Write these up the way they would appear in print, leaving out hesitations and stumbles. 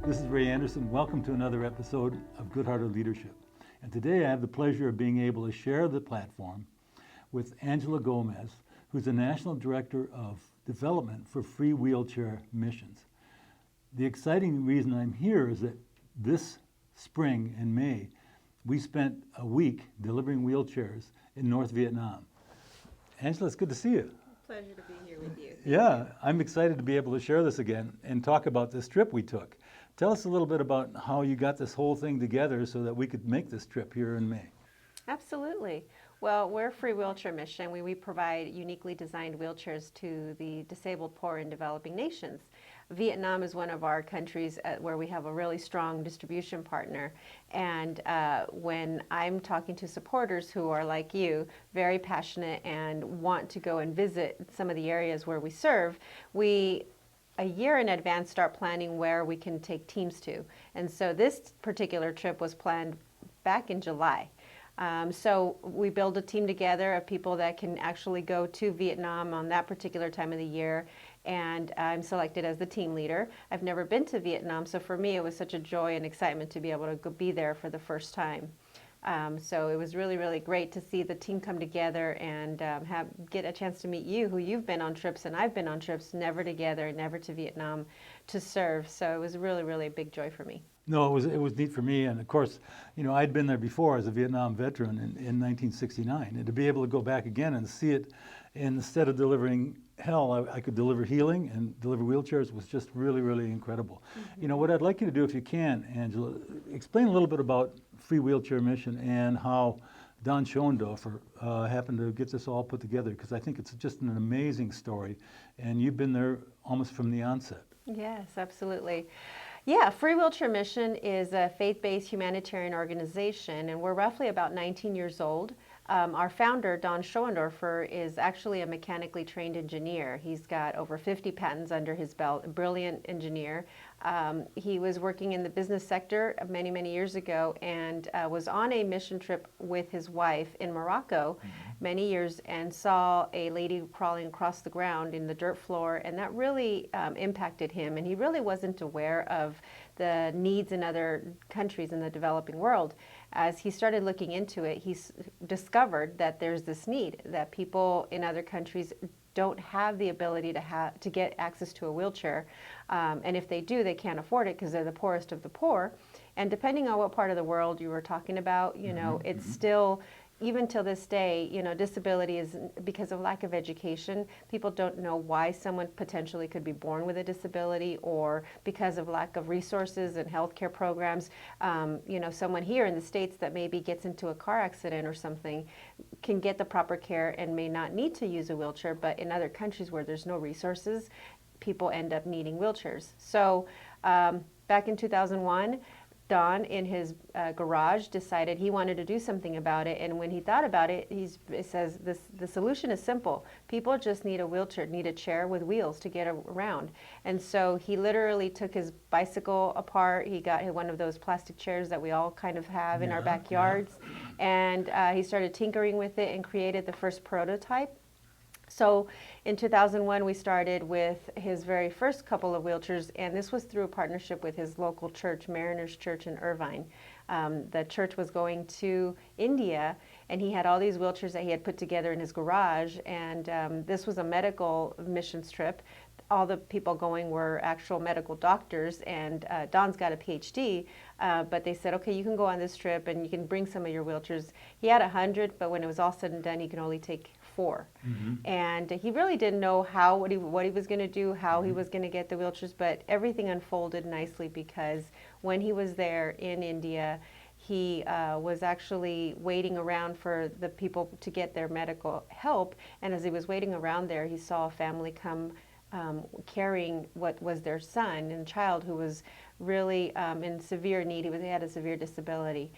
This is Ray Anderson. Welcome to another episode of Good Hearted Leadership. And today I have the pleasure of being able to share the platform with Angela Gomez, who's the National Director of Development for Free Wheelchair Missions. The exciting reason I'm here is that this spring in May, we spent a week delivering wheelchairs in North Vietnam. Angela, it's good to see you. Pleasure to be here with you. Yeah, I'm excited to be able to share this again and talk about this trip we took. Tell us a little bit about how you got this whole thing together so that we could make this trip here in May. Absolutely. Well, we're a free wheelchair mission. We provide uniquely designed wheelchairs to the disabled poor in developing nations. Vietnam is one of our countries where we have a really strong distribution partner. And when I'm talking to supporters who are like you, very passionate and want to go and visit some of the areas where we serve, we a year in advance start planning where we can take teams to. And so this particular trip was planned back in July. So we build a team together of people that can actually go to Vietnam on that particular time of the year. And I'm selected as the team leader. I've never been to Vietnam, so for me it was such a joy and excitement to be able to be there for the first time. So it was really, really great to see the team come together and get a chance to meet you, who you've been on trips and I've been on trips, never together, never to Vietnam to serve. So it was really, really a big joy for me. No, it was neat for me, and of course, you know, I'd been there before as a Vietnam veteran in 1969, and to be able to go back again and see it, and instead of delivering hell, I could deliver healing and deliver wheelchairs was just really, really incredible. Mm-hmm. You know, what I'd like you to do, if you can, Angela, explain a little bit about Free Wheelchair Mission and how Don Schoendorfer happened to get this all put together, because I think it's just an amazing story, and you've been there almost from the onset. Yes, absolutely. Yeah, Free Wheelchair Mission is a faith-based humanitarian organization, and we're roughly about 19 years old. Our founder, Don Schoendorfer, is actually a mechanically trained engineer. He's got over 50 patents under his belt, a brilliant engineer. He was working in the business sector many, many years ago and was on a mission trip with his wife in Morocco many years and saw a lady crawling across the ground in the dirt floor, and that really impacted him. And he really wasn't aware of the needs in other countries in the developing world. As he started looking into it, he discovered that there's this need, that people in other countries don't have the ability to get access to a wheelchair. And if they do, they can't afford it because they're the poorest of the poor. And depending on what part of the world you were talking about, you know, it's still, even till this day, you know, disability is because of lack of education. People don't know why someone potentially could be born with a disability, or because of lack of resources and healthcare programs. You know, someone here in the States that maybe gets into a car accident or something can get the proper care and may not need to use a wheelchair, but in other countries where there's no resources, people end up needing wheelchairs. So back in 2001, Don, in his garage, decided he wanted to do something about it. And when he thought about it, he says, the solution is simple. People just need a wheelchair, need a chair with wheels to get around. And so he literally took his bicycle apart. He got one of those plastic chairs that we all kind of have in our backyards. And he started tinkering with it and created the first prototype. So in 2001, we started with his very first couple of wheelchairs, and this was through a partnership with his local church, Mariners Church in Irvine. The church was going to India, and he had all these wheelchairs that he had put together in his garage, and this was a medical missions trip. All the people going were actual medical doctors, and Don's got a PhD, but they said, okay, you can go on this trip, and you can bring some of your wheelchairs. He had 100, but when it was all said and done, he could only take 4. And he really didn't know what he was going to do, how he was going to get the wheelchairs, but everything unfolded nicely, because when he was there in India, he was actually waiting around for the people to get their medical help, and as he was waiting around there, he saw a family come carrying what was their son and child, who was really in severe need. He had a severe disability.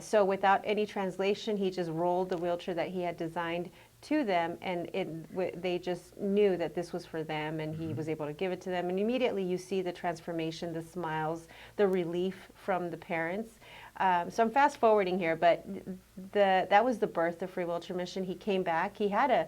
So without any translation, he just rolled the wheelchair that he had designed to them, and they just knew that this was for them, and he was able to give it to them. And immediately you see the transformation, the smiles, the relief from the parents. So I'm fast forwarding here, but that was the birth of Free Wheelchair Mission. He came back. He had a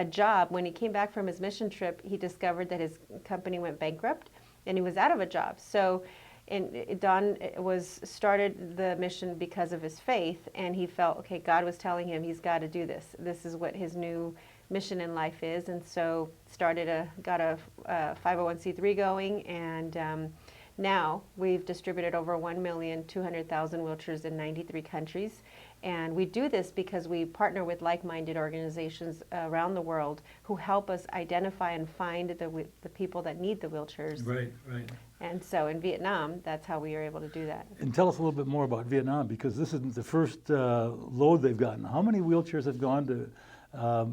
job. When he came back from his mission trip, he discovered that his company went bankrupt, and he was out of a job. So and Don was started the mission because of his faith, and he felt, okay, God was telling him he's got to do this. This is what his new mission in life is, and so got a 501c3 going, and now we've distributed over 1,200,000 wheelchairs in 93 countries. And we do this because we partner with like-minded organizations around the world who help us identify and find the people that need the wheelchairs. Right, right. And so in Vietnam, that's how we are able to do that. And tell us a little bit more about Vietnam, because this isn't the first load they've gotten. How many wheelchairs have gone to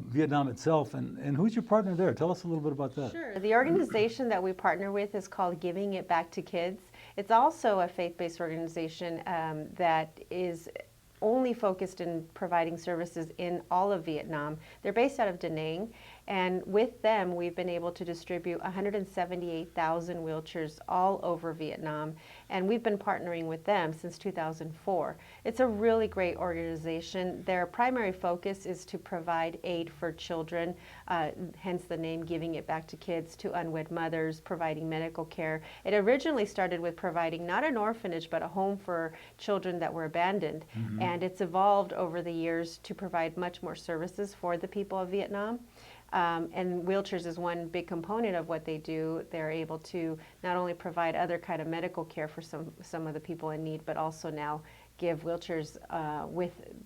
Vietnam itself, and who's your partner there? Tell us a little bit about that. Sure. The organization that we partner with is called Giving It Back to Kids. It's also a faith-based organization that is only focused in providing services in all of Vietnam. They're based out of Da Nang, and with them we've been able to distribute 178,000 wheelchairs all over Vietnam, and we've been partnering with them since 2004. It's a really great organization. Their primary focus is to provide aid for children, hence the name Giving It Back to Kids, to unwed mothers, providing medical care. It originally started with providing not an orphanage but a home for children that were abandoned, and it's evolved over the years to provide much more services for the people of Vietnam. And wheelchairs is one big component of what they do. They're able to not only provide other kind of medical care for some of the people in need, but also now give wheelchairs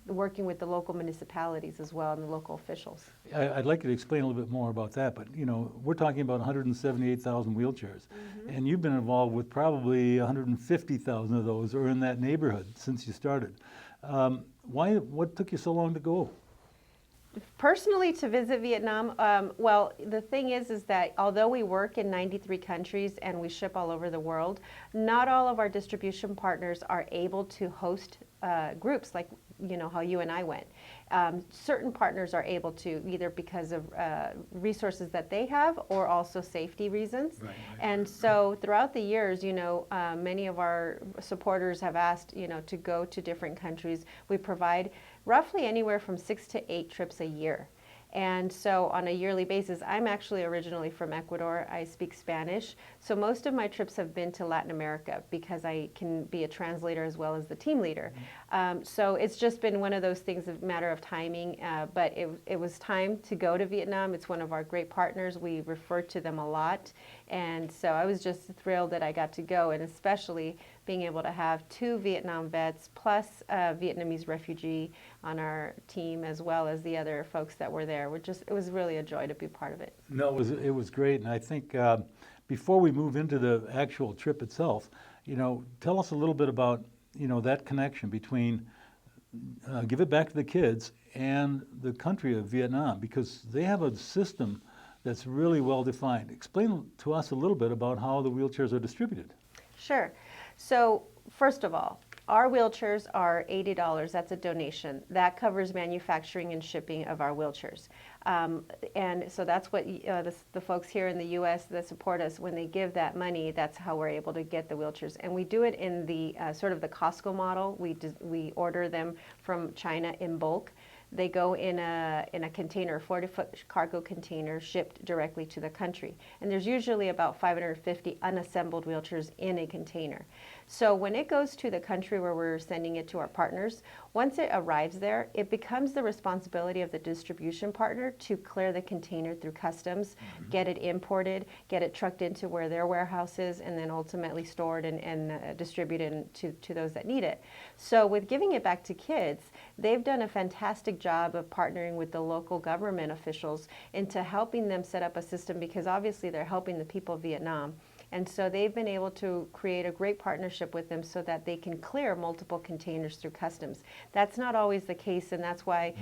working with the local municipalities as well and the local officials. I'd like you to explain a little bit more about that, but we're talking about 178,000 wheelchairs, and you've been involved with probably 150,000 of those, or in that neighborhood, since you started. What took you so long to go? Personally, to visit Vietnam, well, the thing is that although we work in 93 countries and we ship all over the world, not all of our distribution partners are able to host groups like how you and I went. Certain partners are able to, either because of resources that they have or also safety reasons. Right. And so throughout the years, many of our supporters have asked, to go to different countries. We provide roughly anywhere from 6 to 8 trips a year. And so on a yearly basis, I'm actually originally from Ecuador. I speak Spanish. So most of my trips have been to Latin America because I can be a translator as well as the team leader. So it's just been one of those things, a matter of timing. But it was time to go to Vietnam. It's one of our great partners. We refer to them a lot. And so I was just thrilled that I got to go, and especially being able to have 2 Vietnam vets plus a Vietnamese refugee on our team, as well as the other folks that were there. It was really a joy to be part of it. No, it was great, and I think before we move into the actual trip itself, tell us a little bit about that connection between Give It Back to the Kids and the country of Vietnam, because they have a system that's really well defined. Explain to us a little bit about how the wheelchairs are distributed. Sure. So first of all, our wheelchairs are $80. That's a donation. That covers manufacturing and shipping of our wheelchairs. And so that's what the folks here in the U.S. that support us, when they give that money, that's how we're able to get the wheelchairs. And we do it in the sort of the Costco model. We order them from China in bulk. They go in a container, 40-foot cargo container, shipped directly to the country. And there's usually about 550 unassembled wheelchairs in a container. So when it goes to the country where we're sending it to our partners, once it arrives there, it becomes the responsibility of the distribution partner to clear the container through customs, get it imported, get it trucked into where their warehouse is, and then ultimately stored and distributed to those that need it. So with Giving It Back to Kids, they've done a fantastic job of partnering with the local government officials into helping them set up a system, because obviously they're helping the people of Vietnam. And so they've been able to create a great partnership with them so that they can clear multiple containers through customs. That's not always the case, and that's why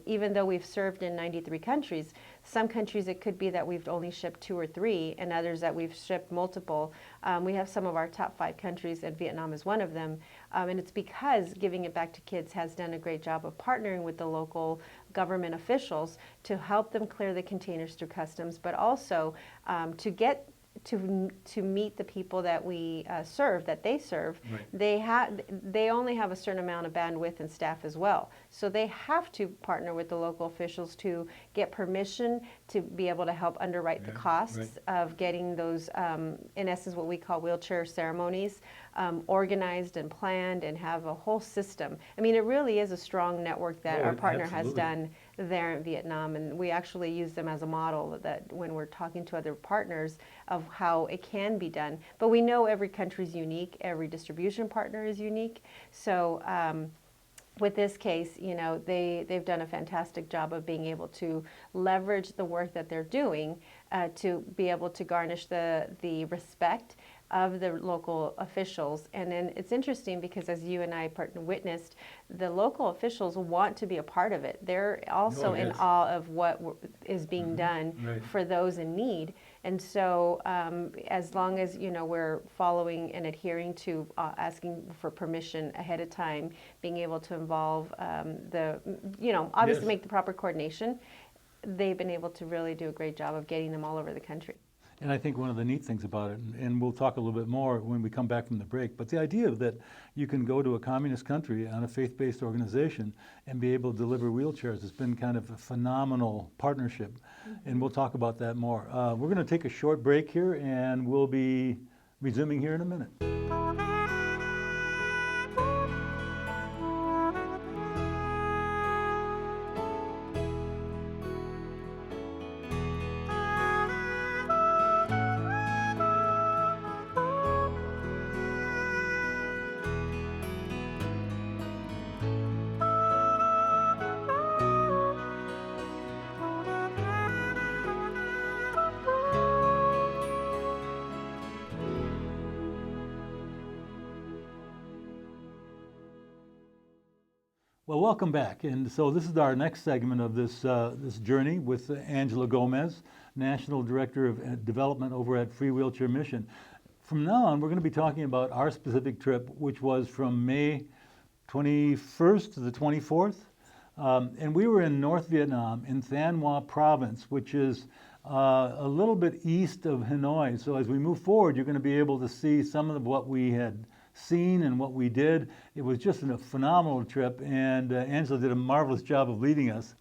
even though we've served in 93 countries, some countries it could be that we've only shipped 2 or 3, and others that we've shipped multiple. We have some of our top 5 countries, and Vietnam is one of them. And it's because Giving It Back to Kids has done a great job of partnering with the local government officials to help them clear the containers through customs, but also to get to meet the people that we serve, that they serve, they only have a certain amount of bandwidth and staff as well. So they have to partner with the local officials to get permission to be able to help underwrite the costs of getting those, in essence, what we call wheelchair ceremonies, organized and planned, and have a whole system. I mean, it really is a strong network that our partner has done there in Vietnam, and we actually use them as a model that when we're talking to other partners of how it can be done. But we know every country is unique, every distribution partner is unique. So with this case, you know, they've done a fantastic job of being able to leverage the work that they're doing to be able to garnish the respect of the local officials. And then it's interesting because, as you and I witnessed, the local officials want to be a part of it. They're also in awe of what is being done for those in need. And so as long as, you know, we're following and adhering to asking for permission ahead of time, being able to involve obviously make the proper coordination, they've been able to really do a great job of getting them all over the country. And I think one of the neat things about it, and we'll talk a little bit more when we come back from the break, but the idea that you can go to a communist country on a faith-based organization and be able to deliver wheelchairs has been kind of a phenomenal partnership. And we'll talk about that more. We're going to take a short break here, and we'll be resuming here in a minute. Well, welcome back. And so this is our next segment of this journey with Angela Gomez, National Director of Development over at Free Wheelchair Mission. From now on, we're going to be talking about our specific trip, which was from May 21st to the 24th. And we were in North Vietnam, in Thanh Hoa Province, which is a little bit east of Hanoi. So as we move forward, you're going to be able to see some of what we had seen and what we did. It was just a phenomenal trip, and Angela did a marvelous job of leading us.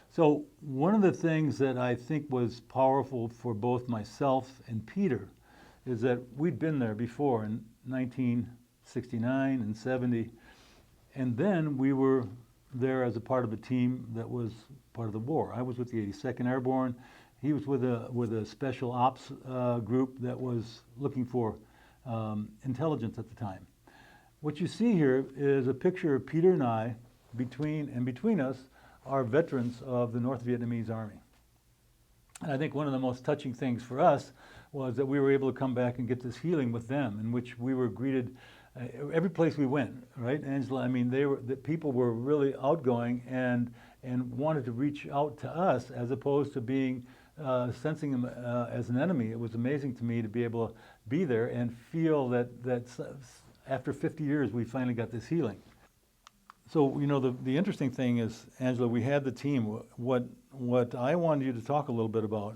So one of the things that I think was powerful for both myself and Peter is that we'd been there before in 1969 and 70, and then we were there as a part of a team that was part of the war. I was with the 82nd Airborne. He was with a special ops group that was looking for intelligence at the time. What you see here is a picture of Peter and I, between us are veterans of the North Vietnamese Army. And I think one of the most touching things for us was that we were able to come back and get this healing with them, in which we were greeted every place we went, right, Angela? I mean, the people were really outgoing and wanted to reach out to us as opposed to being sensing them as an enemy. It was amazing to me to be able to be there and feel that after 50 years we finally got this healing. So, you know, the interesting thing is, Angela, we had the team. What I wanted you to talk a little bit about,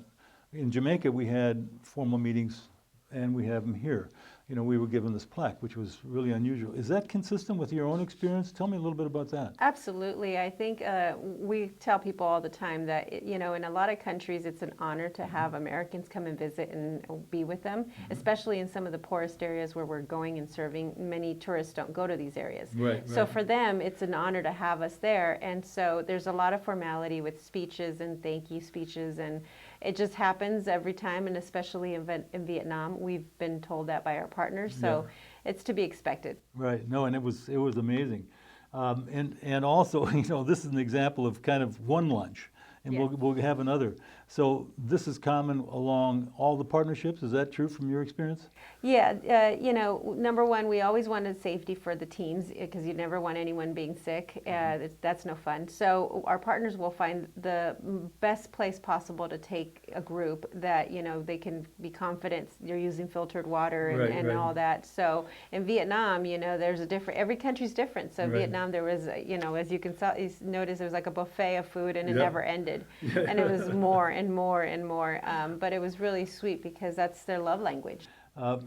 in Jamaica we had formal meetings, and we have them here. You know, we were given this plaque, which was really unusual. Is that consistent with your own experience? Tell me a little bit about that. Absolutely. I think we tell people all the time that, you know, in a lot of countries, it's an honor to have Americans come and visit and be with them, especially in some of the poorest areas where we're going and serving. Many tourists don't go to these areas. Right. So for them, it's an honor to have us there. And so there's a lot of formality with speeches and thank you speeches, and it just happens every time, and especially in Vietnam. We've been told that by our partners, so it's to be expected. Right. No, and it was amazing. And also, you know, this is an example of kind of one lunch, and we'll have another. So this is common along all the partnerships. Is that true from your experience? Yeah. You know, number one, we always wanted safety for the teams because you never want anyone being sick. That's no fun. So our partners will find the best place possible to take a group that, you know, they can be confident you're using filtered water and all that. So in Vietnam, you know, there's every country's different. So Vietnam, there was, you know, as you can notice, there was like a buffet of food and it never ended. wanted. And it was more and more and more. But it was really sweet because that's their love language.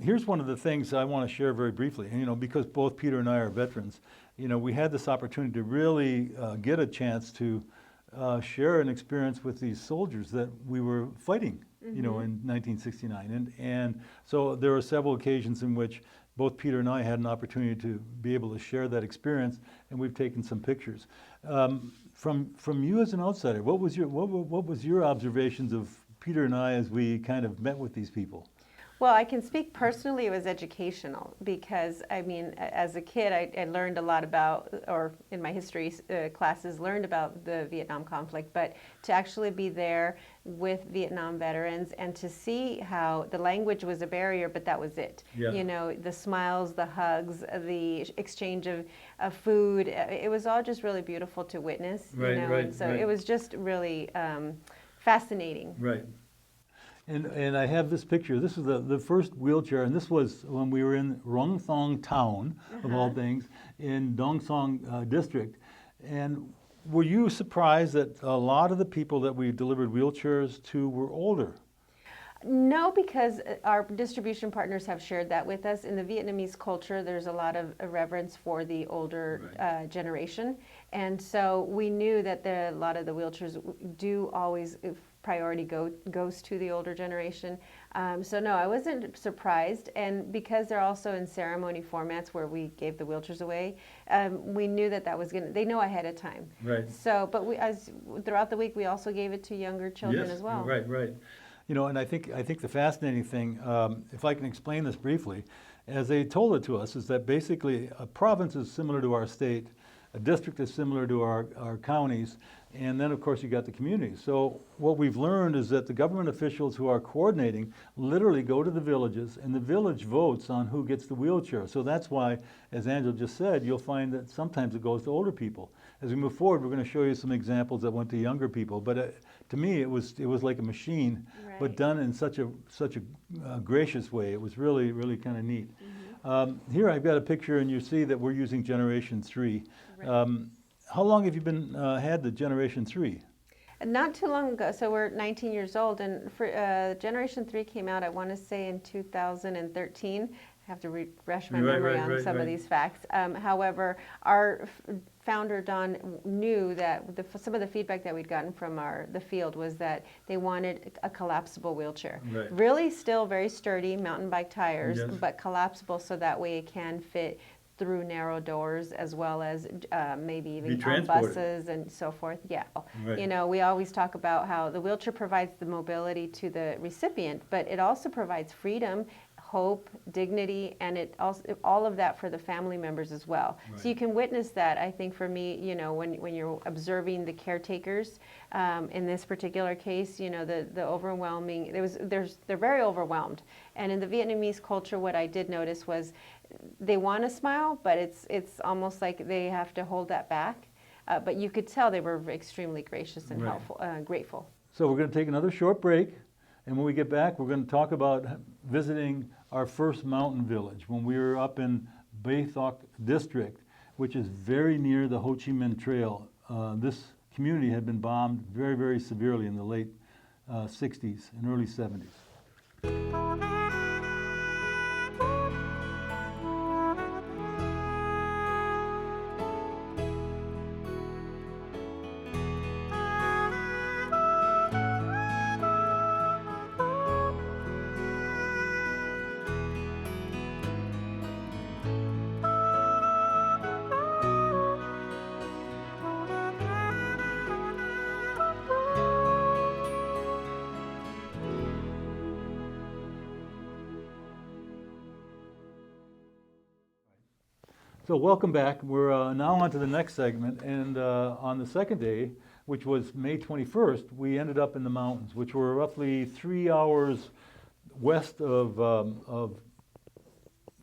Here's one of the things I want to share very briefly. And, because both Peter and I are veterans, we had this opportunity to really get a chance to share an experience with these soldiers that we were fighting, in 1969. And so there were several occasions in which both Peter and I had an opportunity to be able to share that experience, and we've taken some pictures. From you as an outsider, what was your observations of Peter and I as we kind of met with these people? Well, I can speak personally, it was educational because, as a kid, I learned a lot about, or in my history classes, learned about the Vietnam conflict, but to actually be there with Vietnam veterans and to see how the language was a barrier, but that was it. Yeah. The smiles, the hugs, the exchange of food, it was all just really beautiful to witness. Right, and so it was just really fascinating. Right. And I have this picture. This is the first wheelchair, and this was when we were in Rong Thong Town, of all things, in Dong Song District. And were you surprised that a lot of the people that we delivered wheelchairs to were older? No, because our distribution partners have shared that with us. In the Vietnamese culture, there's a lot of reverence for the older generation. And so we knew that a lot of the wheelchairs do always priority goes to the older generation. So no, I wasn't surprised. And because they're also in ceremony formats where we gave the wheelchairs away, we knew that was they know ahead of time. Right. So, but throughout the week, we also gave it to younger children as well. Right. And I think the fascinating thing, if I can explain this briefly, as they told it to us, is that basically a province is similar to our state, a district is similar to our counties, and then of course you got the communities. So what we've learned is that the government officials who are coordinating literally go to the villages, and the village votes on who gets the wheelchair. So that's why, as Angela just said, you'll find that sometimes it goes to older people. As we move forward, we're going to show you some examples that went to younger people. But to me, it was like a machine, but done in such a gracious way. It was really, really kind of neat. Here I've got a picture, and you see that we're using Generation 3. Right. How long have you been had the Generation 3? Not too long ago. So we're 19 years old, and for, Generation 3 came out, I want to say, in 2013. I have to refresh my memory on some of these facts. However, our founder, Don, knew that some of the feedback that we'd gotten from the field was that they wanted a collapsible wheelchair. Right. Really still very sturdy, mountain bike tires, but collapsible so that way it can fit through narrow doors as well as maybe even on buses and so forth. Yeah. Right. We always talk about how the wheelchair provides the mobility to the recipient, but it also provides freedom, hope, dignity, and it also all of that for the family members as well. Right. So you can witness that. I think for me, when you're observing the caretakers, in this particular case, the overwhelming they're very overwhelmed. And in the Vietnamese culture, what I did notice was they want to smile, but it's almost like they have to hold that back. But you could tell they were extremely gracious and helpful, grateful. So we're going to take another short break, and when we get back, we're going to talk about visiting our first mountain village when we were up in Bay Thok District, which is very near the Ho Chi Minh Trail. This community had been bombed very, very severely in the late 60s and early 70s. So welcome back. We're now on to the next segment, and on the second day, which was May 21st, we ended up in the mountains, which were roughly 3 hours west of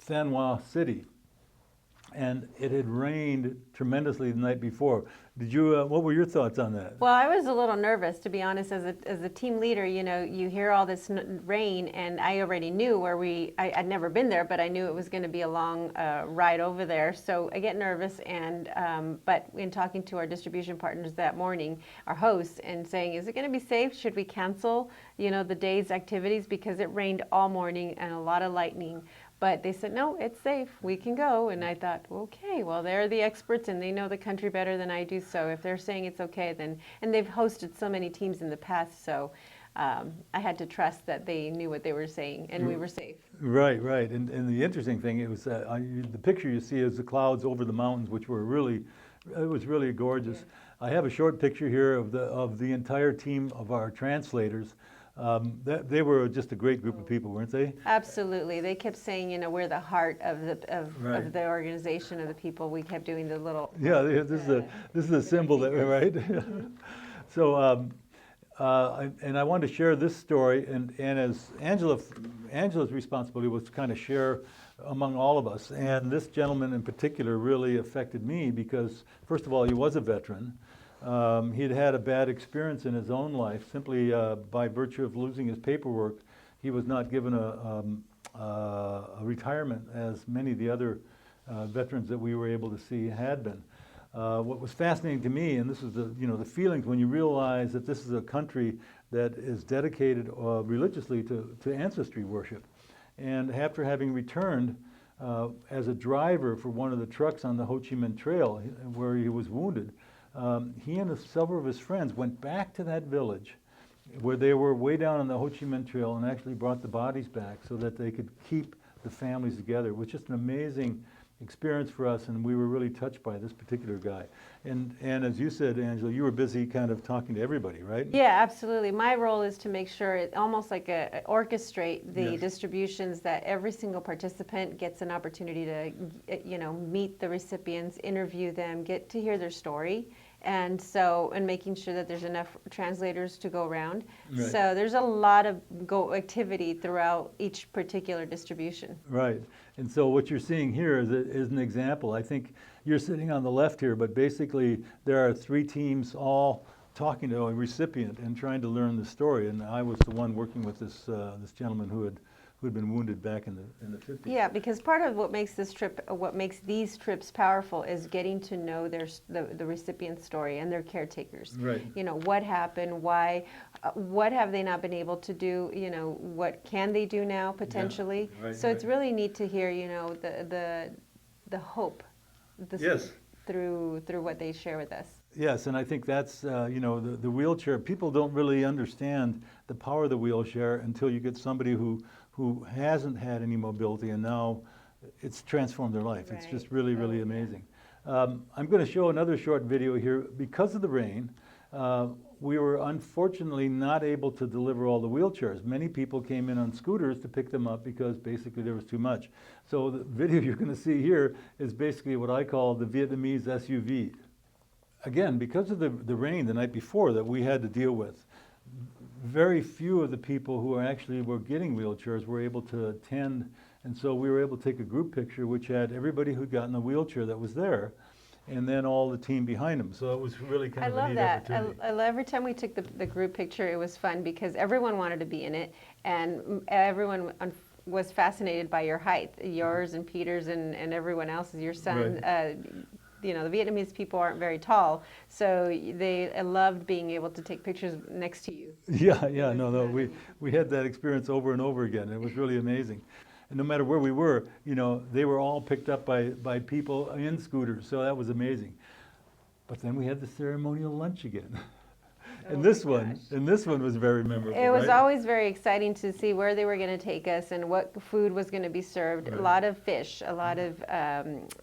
Than Hoa City. and it had rained tremendously the night before. Did you? What were your thoughts on that? Well, I was a little nervous, to be honest. As a team leader, you know, you hear all this rain, and I already knew where I'd never been there, but I knew it was going to be a long ride over there. So I get nervous, and but in talking to our distribution partners that morning, our hosts, and saying, is it going to be safe? Should we cancel, you know, the day's activities, because it rained all morning and a lot of lightning. But they said, no, it's safe. We can go. And I thought, okay, well, they're the experts and they know the country better than I do. So if they're saying it's okay, then, and they've hosted so many teams in the past. So I had to trust that they knew what they were saying and we were safe. Right, right. And the interesting thing, it was the picture you see is the clouds over the mountains, which were really, it was really gorgeous. Yeah. I have a short picture here of the entire team of our translators. They were just a great group of people, weren't they? Absolutely. They kept saying, you know, we're the heart of the organization, of the people. We kept doing the little. Yeah, this is a symbol that, right? So, and I wanted to share this story, and as Angela's responsibility was to kind of share among all of us, and this gentleman in particular really affected me because, first of all, he was a veteran. He'd had a bad experience in his own life. Simply by virtue of losing his paperwork, he was not given a retirement as many of the other veterans that we were able to see had been. What was fascinating to me, and this is the feelings when you realize that this is a country that is dedicated religiously to ancestry worship. And after having returned as a driver for one of the trucks on the Ho Chi Minh Trail where he was wounded, he and several of his friends went back to that village where they were way down on the Ho Chi Minh Trail and actually brought the bodies back so that they could keep the families together. It was just an amazing experience for us, and we were really touched by this particular guy. And as you said, Angela, you were busy kind of talking to everybody, right? Yeah, absolutely. My role is to make sure it almost like orchestrate the Yes. distributions, that every single participant gets an opportunity to, you know, meet the recipients, interview them, get to hear their story. And making sure that there's enough translators to go around. Right. So there's a lot of activity throughout each particular distribution. Right. And so what you're seeing here is an example. I think you're sitting on the left here, but basically there are three teams all talking to a recipient and trying to learn the story. And I was the one working with this gentleman who had been wounded back in the 50s. Yeah, because part of what makes these trips powerful is getting to know the recipient's story and their caretakers. Right. You know, what happened, why, what have they not been able to do, you know, what can they do now potentially. Yeah, right, so right. It's really neat to hear, you know, the hope Yes. through what they share with us. Yes, and I think that's, the wheelchair, people don't really understand the power of the wheelchair until you get somebody who hasn't had any mobility and now it's transformed their life. It's just really, really amazing. I'm going to show another short video here. Because of the rain, we were unfortunately not able to deliver all the wheelchairs. Many people came in on scooters to pick them up because basically there was too much. So the video you're going to see here is basically what I call the Vietnamese SUV. Again, because of the rain the night before that we had to deal with, very few of the people who actually were getting wheelchairs were able to attend, and so we were able to take a group picture which had everybody who'd gotten a wheelchair that was there, and then all the team behind them. So it was really kind of a neat opportunity. I love every time we took the group picture, it was fun because everyone wanted to be in it, and everyone was fascinated by your height, yours and Peter's and everyone else's, your son. Right. The Vietnamese people aren't very tall, so they loved being able to take pictures next to you. Yeah, no, we had that experience over and over again. It was really amazing. And no matter where we were, they were all picked up by people in scooters, so that was amazing. But then we had the ceremonial lunch again. And this one was very memorable. It was right? always very exciting to see where they were going to take us and what food was going to be served. Right. A lot of fish, a lot of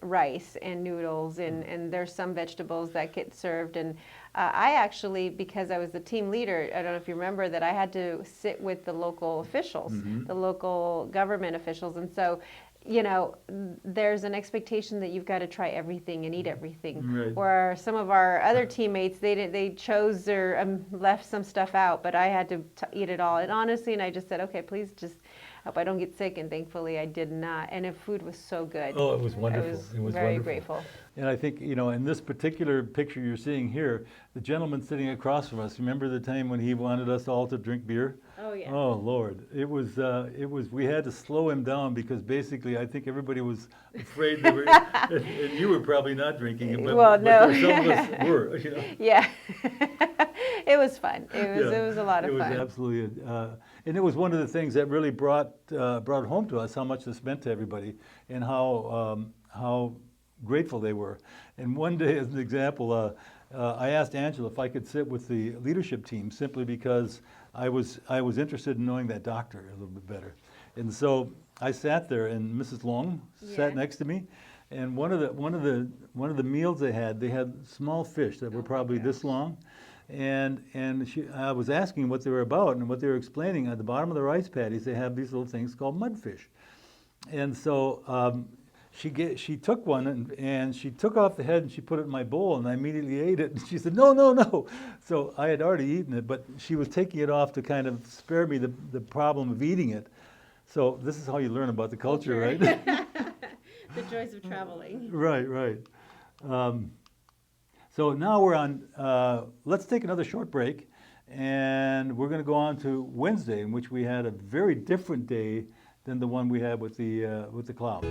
rice and noodles, and there's some vegetables that get served. And I actually, because I was the team leader, I don't know if you remember that I had to sit with the local officials, the local government officials, and so. There's an expectation that you've got to try everything and eat everything. Right. Where some of our other teammates, they chose or left some stuff out, but I had to eat it all. And honestly, I just said, okay, please just hope I don't get sick, and thankfully I did not. And the food was so good. Oh, it was I wonderful. was It was very wonderful. grateful. And I think, in this particular picture you're seeing here, the gentleman sitting across from us, remember the time when he wanted us all to drink beer? Oh, yeah. Oh, Lord. We had to slow him down because basically I think everybody was afraid they were, and you were probably not drinking it, but, Well, no. but some of us were, Yeah. It was fun. It Yeah, was a lot of it was fun. absolutely, and it was one of the things that really brought home to us how much this meant to everybody and how grateful they were. And one day, as an example, I asked Angela if I could sit with the leadership team simply because I was interested in knowing that doctor a little bit better. And so I sat there, and Mrs. Long sat Yeah. next to me. And one of the meals they had small fish that were Oh my probably this gosh. long. And I was asking what they were about, and what they were explaining, at the bottom of the rice paddies, they have these little things called mudfish. And so she took one and she took off the head and she put it in my bowl, and I immediately ate it. And she said, "No, no, no." So I had already eaten it, but she was taking it off to kind of spare me the problem of eating it. So this is how you learn about the culture, right? The joys of traveling. Right, right. So now we're on, let's take another short break, and we're going to go on to Wednesday, in which we had a very different day than the one we had with the clouds.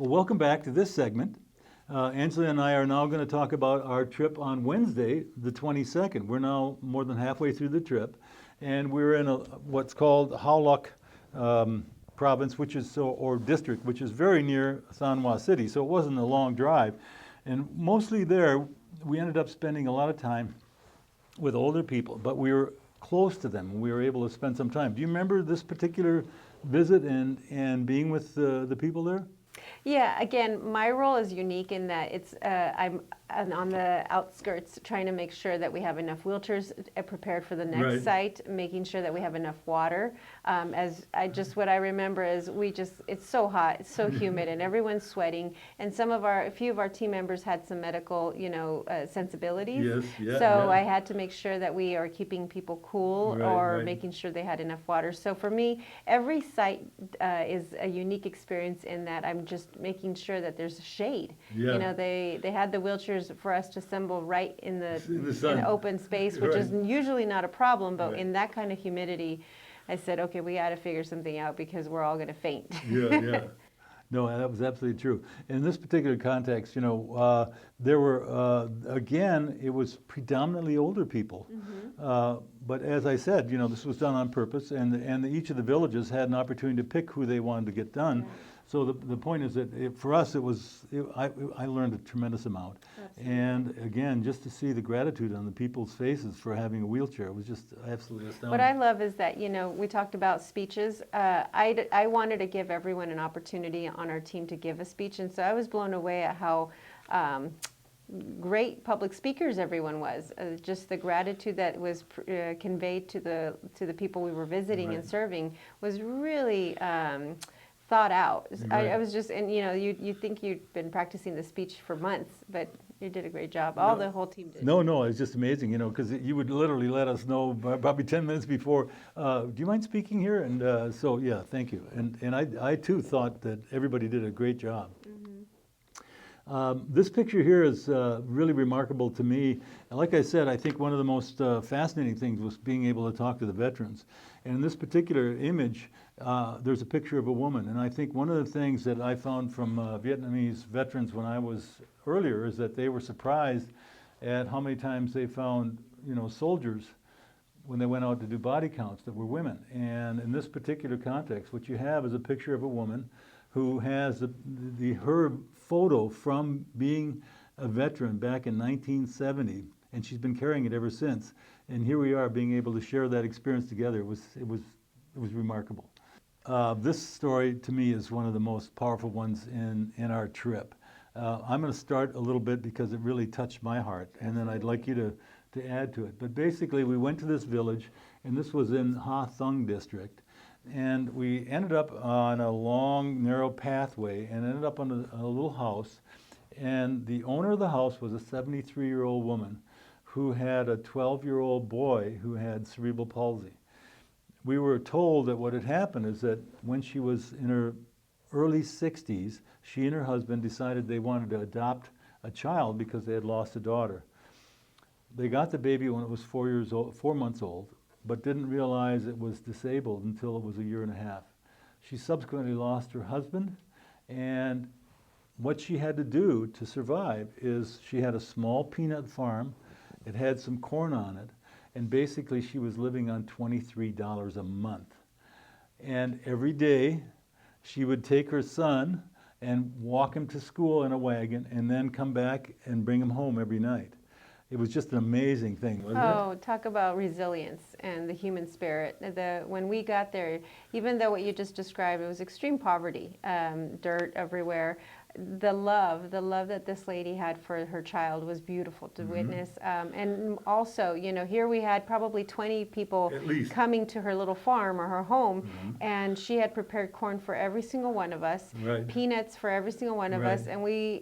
Well, welcome back to this segment. Angela and I are now going to talk about our trip on Wednesday, the 22nd. We're now more than halfway through the trip, and we're in what's called Howluck province, or district, which is very near San Juan City. So it wasn't a long drive, and mostly there we ended up spending a lot of time with older people, but we were close to them. We were able to spend some time. Do you remember this particular visit and being with the people there? Yeah, again, my role is unique in that I'm on the outskirts trying to make sure that we have enough wheelchairs prepared for the next Right. site, making sure that we have enough water. What I remember is it's so hot, it's so humid, and everyone's sweating. And a few of our team members had some medical, sensibilities. Yes, yeah, So yeah. I had to make sure that we are keeping people cool Right, or right. making sure they had enough water. So for me, every site is a unique experience in that I'm just making sure that there's shade. Yeah. They had the wheelchairs for us to assemble right in In the sun. an open space, which is Right. usually not a problem, but Right. in that kind of humidity, I said, okay, we got to figure something out because we're all going to faint. Yeah, yeah. No, that was absolutely true. In this particular context, there were, again, it was predominantly older people. But as I said, this was done on purpose, and each of the villages had an opportunity to pick who they wanted to get done. Right. So the point is that for us, I learned a tremendous amount. Absolutely. And again, just to see the gratitude on the people's faces for having a wheelchair was just absolutely astounding. What I love is that, we talked about speeches. I wanted to give everyone an opportunity on our team to give a speech, and so I was blown away at how great public speakers everyone was. Just the gratitude that was conveyed to the people we were visiting and Right. serving was really thought out. Right. I was just, and you think you'd been practicing the speech for months, but you did a great job. The whole team did. No, it's just amazing, because you would literally let us know probably 10 minutes before, do you mind speaking here? And so, yeah, thank you. And I too thought that everybody did a great job. This picture here is really remarkable to me. And like I said, I think one of the most fascinating things was being able to talk to the veterans. And in this particular image, there's a picture of a woman. And I think one of the things that I found from Vietnamese veterans when I was earlier is that they were surprised at how many times they found, soldiers when they went out to do body counts that were women. And in this particular context, what you have is a picture of a woman who has her photo from being a veteran back in 1970. and she's been carrying it ever since. And here we are being able to share that experience together. It was remarkable. This story to me is one of the most powerful ones in our trip. I'm going to start a little bit because it really touched my heart, and then I'd like you to add to it. But basically, we went to this village, and this was in Ha Thung district, and we ended up on a long, narrow pathway and ended up on a little house. And the owner of the house was a 73-year-old woman who had a 12-year-old boy who had cerebral palsy. We were told that what had happened is that when she was in her early 60s, she and her husband decided they wanted to adopt a child because they had lost a daughter. They got the baby when it was 4 months old, but didn't realize it was disabled until it was a year and a half. She subsequently lost her husband, and what she had to do to survive is she had a small peanut farm. It had some corn on it, and basically she was living on $23 a month. And every day she would take her son and walk him to school in a wagon and then come back and bring him home every night. It was just an amazing thing, wasn't it? Oh, talk about resilience and the human spirit. When we got there, even though what you just described, it was extreme poverty, dirt everywhere. The love that this lady had for her child was beautiful to witness. And also, here we had probably 20 people At least. coming to her little farm or her home, and she had prepared corn for every single one of us, Right. peanuts for every single one of Right. us, and we,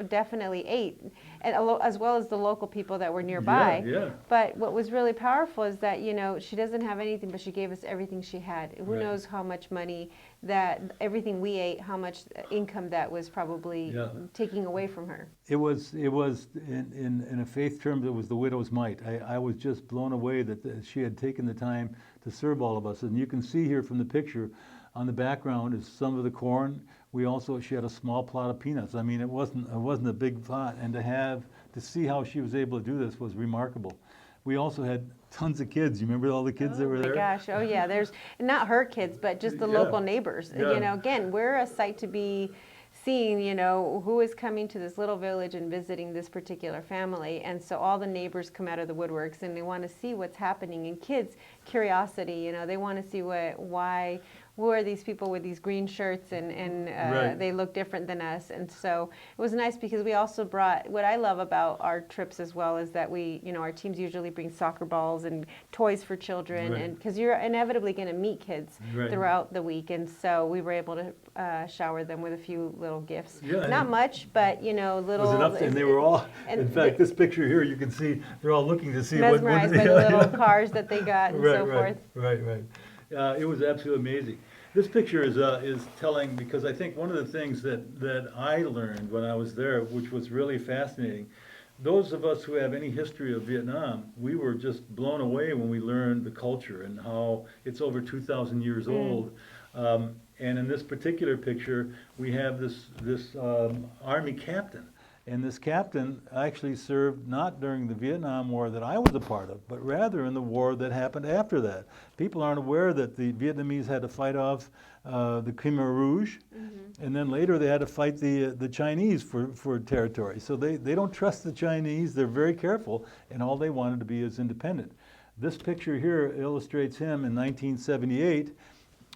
definitely ate, and as well as the local people that were nearby. Yeah. But what was really powerful is that, she doesn't have anything, but she gave us everything she had. Who Right. knows how much money that everything we ate, how much income that was probably Yeah. taking away from her. It was in a faith term, it was the widow's mite. I was just blown away that she had taken the time to serve all of us. And you can see here from the picture, on the background is some of the corn. She had a small plot of peanuts. I mean, it wasn't a big plot, and to see how she was able to do this was remarkable. We also had tons of kids. You remember all the kids that were there? Oh my gosh, oh yeah, there's not her kids, but just the Yeah. local neighbors. Yeah. Again, we're a sight to be seen, who is coming to this little village and visiting this particular family. And so all the neighbors come out of the woodworks and they want to see what's happening. And kids, curiosity, they want to see who are these people with these green shirts and Right. they look different than us. And so it was nice because we also brought, what I love about our trips as well is that our teams usually bring soccer balls and toys for children, Right. and because you're inevitably going to meet kids Right. throughout the week. And so we were able to shower them with a few little gifts. Yeah, Not and- much, but little. Was enough, and they were all, and in fact, this picture here, you can see, they're all looking to see mesmerized by the little cars that they got and so forth. Right. It was absolutely amazing. This picture is telling, because I think one of the things that I learned when I was there, which was really fascinating, those of us who have any history of Vietnam, we were just blown away when we learned the culture and how it's over 2,000 years old. And in this particular picture, we have this army captain. And this captain actually served not during the Vietnam War that I was a part of, but rather in the war that happened after that. People aren't aware that the Vietnamese had to fight off the Khmer Rouge, and then later they had to fight the Chinese for territory. So they don't trust the Chinese, they're very careful, and all they wanted to be is independent. This picture here illustrates him in 1978.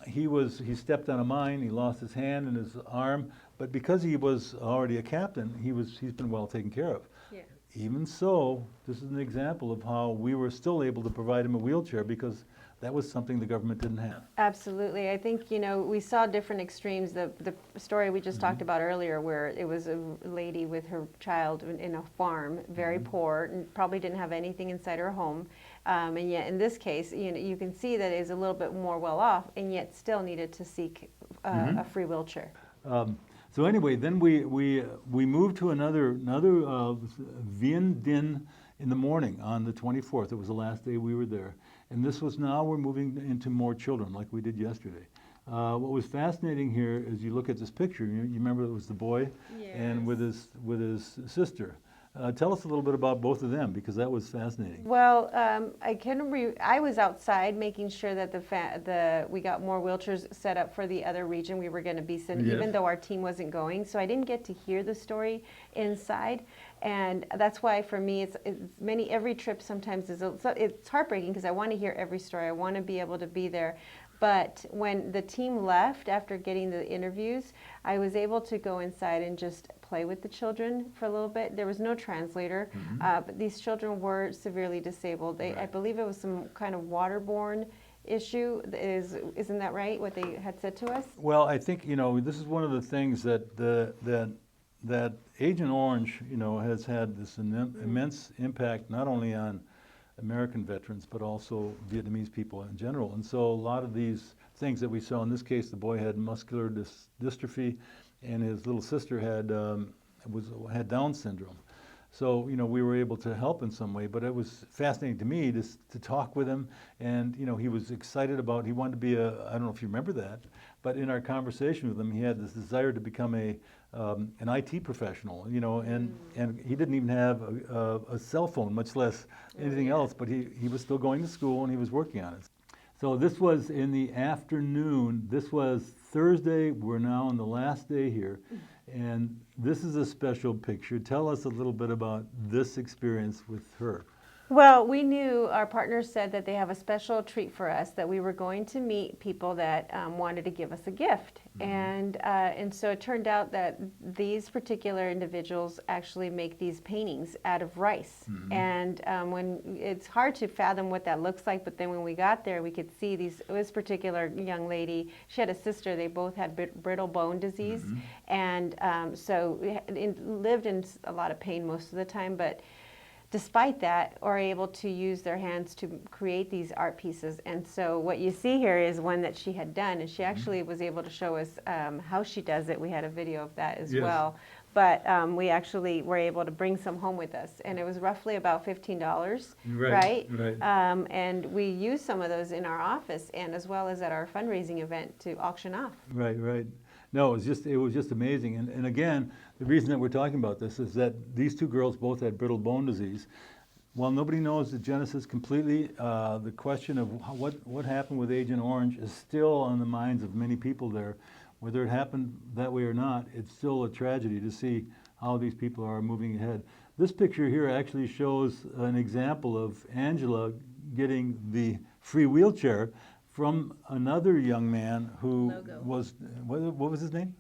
He stepped on a mine, he lost his hand and his arm, but because he was already a captain, he's been well taken care of. Yeah. Even so, this is an example of how we were still able to provide him a wheelchair because that was something the government didn't have. Absolutely. I think, we saw different extremes. The story we just talked about earlier, where it was a lady with her child in a farm, very poor, and probably didn't have anything inside her home. And yet in this case, you can see that it is a little bit more well off, and yet still needed to seek a free wheelchair. So anyway, then we moved to another Vien Din in the morning on the 24th. It was the last day we were there. And we're moving into more children like we did yesterday. What was fascinating here is you look at this picture, you remember it was the boy and with his sister. Tell us a little bit about both of them, because that was fascinating. Well, I was outside making sure that we got more wheelchairs set up for the other region we were going to be sending, Yes. even though our team wasn't going. So I didn't get to hear the story inside, and that's why for me every trip sometimes it's heartbreaking because I want to hear every story. I want to be able to be there. But when the team left after getting the interviews, I was able to go inside and just play with the children for a little bit. There was no translator, but these children were severely disabled. I believe it was some kind of waterborne issue. Isn't that right, what they had said to us? Well, I think, this is one of the things that Agent Orange, has had this immense impact not only on American veterans, but also Vietnamese people in general. And so a lot of these things that we saw, in this case, the boy had muscular dystrophy, and his little sister had Down syndrome. So, we were able to help in some way, but it was fascinating to me to talk with him. And, he was excited he wanted to be I don't know if you remember that, but in our conversation with him, he had this desire to become an IT professional, and he didn't even have a cell phone, much less anything else, but he was still going to school and he was working on it. So this was in the afternoon. This was Thursday. We're now on the last day here. And this is a special picture. Tell us a little bit about this experience with her. Well, we knew, our partners said that they have a special treat for us, that we were going to meet people that wanted to give us a gift. And so it turned out that these particular individuals actually make these paintings out of rice. And when it's hard to fathom what that looks like, but then when we got there, we could see this particular young lady, she had a sister, they both had brittle bone disease. And so lived in a lot of pain most of the time, but despite that, are able to use their hands to create these art pieces. And so what you see here is one that she had done, and she actually was able to show us how she does it. We had a video of that as well. But we actually were able to bring some home with us, and it was roughly about $15, right? And we used some of those in our office, and as well as at our fundraising event to auction off. Right. No, it was just amazing. And again, the reason that we're talking about this is that these two girls both had brittle bone disease. While nobody knows the genesis completely, the question of what happened with Agent Orange is still on the minds of many people there. Whether it happened that way or not, it's still a tragedy to see how these people are moving ahead. This picture here actually shows an example of Angela getting the free wheelchair from another young man who was, what was his name?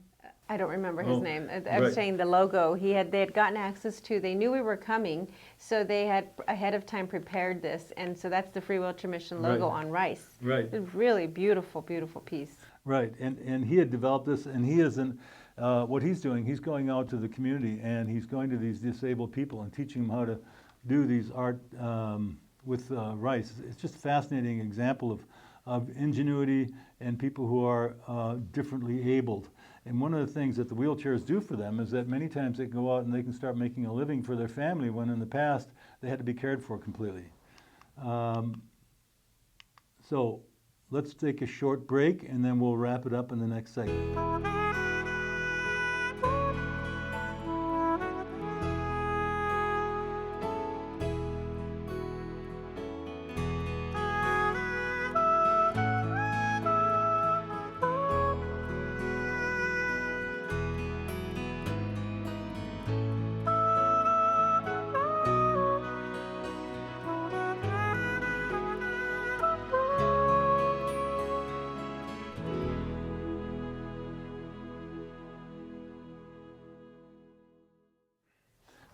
I don't remember his name. I was saying the logo. They had gotten access to, they knew we were coming, so they had ahead of time prepared this, and so that's the Free Wheelchair Mission logo on rice. It's a really beautiful, beautiful piece. Right, and he had developed this, and he isn't, what he's doing, he's going out to the community, and he's going to these disabled people and teaching them how to do these art with rice. It's just a fascinating example of ingenuity and people who are differently abled. And one of the things that the wheelchairs do for them is that many times they can go out and they can start making a living for their family, when in the past they had to be cared for completely. So let's take a short break and then we'll wrap it up in the next segment.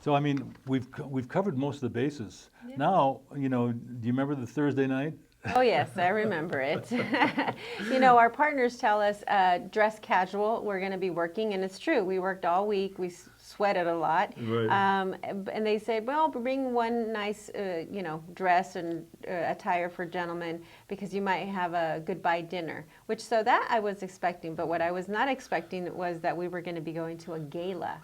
So I mean, we've covered most of the bases. Now, do you remember the Thursday night? Oh yes, I remember it. Our partners tell us dress casual. We're going to be working, and it's true. We worked all week. We sweated a lot, and they said, "Well, bring one nice, dress and attire for gentlemen because you might have a goodbye dinner." So that I was expecting, but what I was not expecting was that we were going to be going to a gala.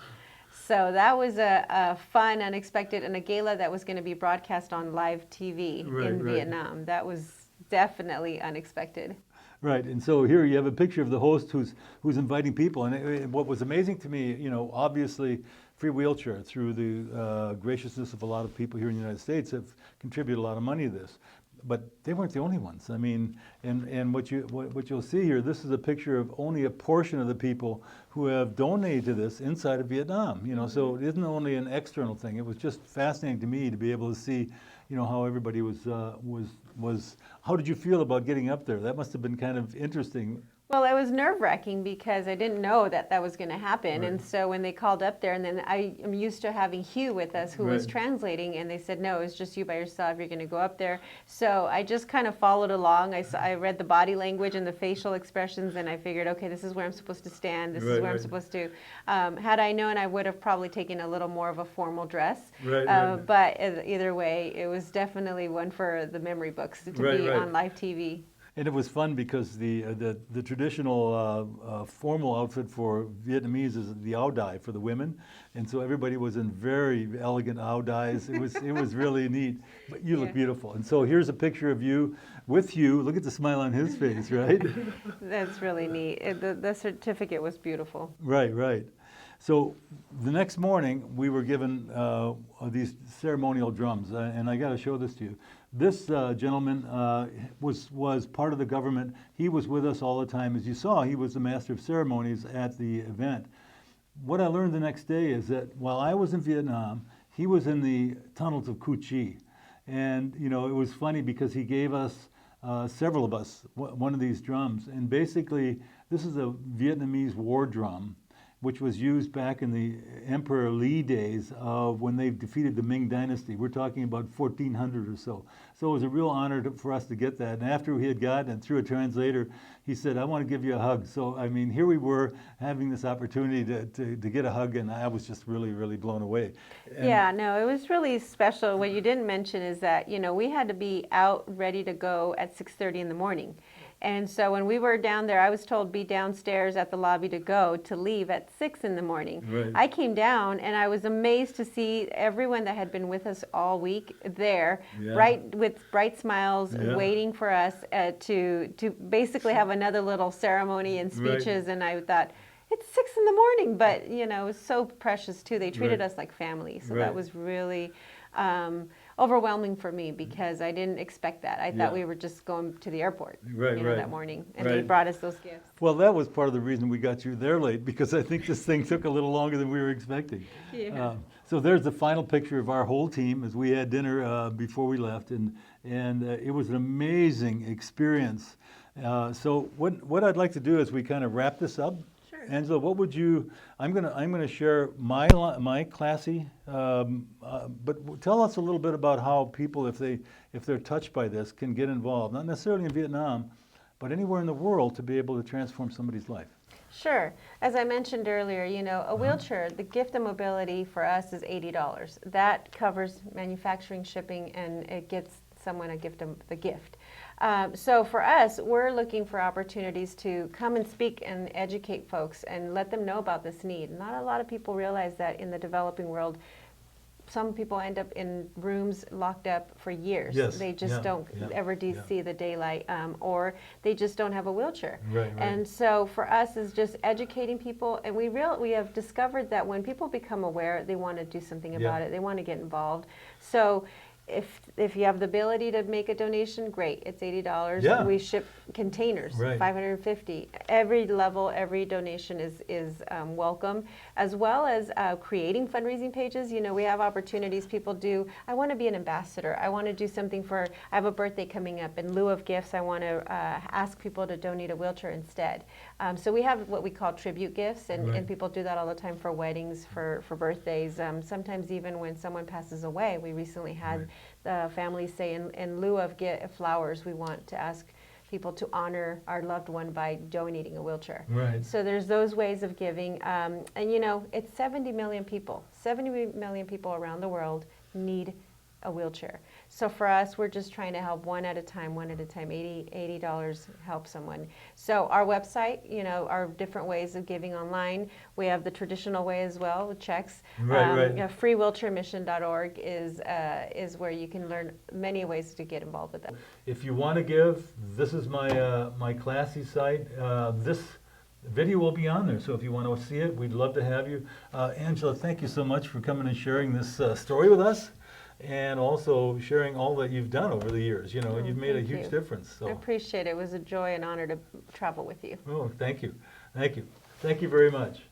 So that was a fun, unexpected, and a gala that was going to be broadcast on live TV in Vietnam. That was definitely unexpected. Right, and so here you have a picture of the host who's inviting people. And what was amazing to me, obviously Free Wheelchair, through the graciousness of a lot of people here in the United States, have contributed a lot of money to this. But they weren't the only ones. I mean, and what you'll see here, this is a picture of only a portion of the people who have donated to this inside of Vietnam. You know, so it isn't only an external thing. It was just fascinating to me to be able to see, you know, how everybody was. How did you feel about getting up there? That must have been kind of interesting. Well, it was nerve-wracking because I didn't know that that was going to happen. Right. And so when they called up there, and then I am used to having Hugh with us who was Right. translating, and they said, no, it's just you by yourself. You're going to go up there. So I just kind of followed along. I read the body language and the facial expressions, and I figured, okay, this is where I'm supposed to stand. This is Right, where I'm right. supposed to. Had I known, I would have probably taken a little more of a formal dress. Right, right. But either way, it was definitely one for the memory books to Right, be right. on live TV. And it was fun because the traditional formal outfit for Vietnamese is the áo dai for the women, and so everybody was in very elegant áo dais. It was really neat. But you look Yeah. beautiful. And so here's a picture of you with Hugh. Look at the smile on his face, right? That's really neat. The certificate was beautiful. Right, right. So the next morning we were given these ceremonial drums, and I got to show this to you. This gentleman was part of the government. He was with us all the time. As you saw, he was the master of ceremonies at the event. What I learned the next day is that while I was in Vietnam, he was in the tunnels of Cu Chi. And, you know, it was funny because he gave us, several of us, one of these drums. And basically, this is a Vietnamese war drum, which was used back in the Emperor Ly days of when they defeated the Ming Dynasty. We're talking about 1400 or so. So it was a real honor for us to get that. And after we had gotten it through a translator, he said, I want to give you a hug. So, I mean, here we were having this opportunity to get a hug, and I was just really, really blown away. And Yeah, no, it was really special. What you didn't mention is that, you know, we had to be out ready to go at 6:30 in the morning. And so when we were down there, I was told be downstairs at the lobby to leave at 6 in the morning. Right. I came down and I was amazed to see everyone that had been with us all week there, Yeah. with bright smiles, Yeah. waiting for us to basically have another little ceremony and Right. speeches. And I thought, it's 6 in the morning, but you know, it was so precious too. They treated Right. us like family. So Right. that was really overwhelming for me because I didn't expect that. I Yeah. thought we were just going to the airport, Right, you know, right. that morning, and they Right. brought us those gifts. Well, that was part of the reason we got you there late, because I think this thing took a little longer than we were expecting. Yeah. So there's the final picture of our whole team as we had dinner before we left, and it was an amazing experience. So what I'd like to do is we kind of wrap this up. Sure. Angela, what would you? I'm gonna share my classy, but tell us a little bit about how people, if they're touched by this, can get involved. Not necessarily in Vietnam, but anywhere in the world to be able to transform somebody's life. Sure. As I mentioned earlier, you know, a wheelchair, the gift of mobility for us is $80. That covers manufacturing, shipping, and it gets someone the gift. So for us, we're looking for opportunities to come and speak and educate folks and let them know about this need. Not a lot of people realize that in the developing world, some people end up in rooms locked up for years. Yes, They just yeah, don't yeah, ever yeah. see the daylight, or they just don't have a wheelchair. Right, right. And so for us is just educating people, and we have discovered that when people become aware, they want to do something about Yeah. it. They want to get involved. So if you have the ability to make a donation, great. It's $80. Yeah. We ship containers, Right. 550. Every level, every donation is welcome, as well as creating fundraising pages. You know, we have opportunities. People do. I want to be an ambassador. I want to do something for. I have a birthday coming up. In lieu of gifts, I want to ask people to donate a wheelchair instead. So we have what we call tribute gifts, and, Right. and people do that all the time for weddings, for birthdays. Sometimes even when someone passes away. We recently had Right. the families say, in lieu of flowers, we want to ask people to honor our loved one by donating a wheelchair. Right. So there's those ways of giving. And you know, it's 70 million people. 70 million people around the world need a wheelchair. So for us, we're just trying to help one at a time. $80 help someone. So our website, you know, our different ways of giving online. We have the traditional way as well with checks. Right, right. freewheelchairmission.org is where you can learn many ways to get involved with that. If you want to give, this is my classy site. The video will be on there, so if you want to see it, we'd love to have you. Angela, thank you so much for coming and sharing this story with us, and also sharing all that you've done over the years. You know, you've made a Thank huge you. difference. So. I appreciate it. It was a joy and honor to travel with you. Oh, thank you. Thank you. Thank you very much.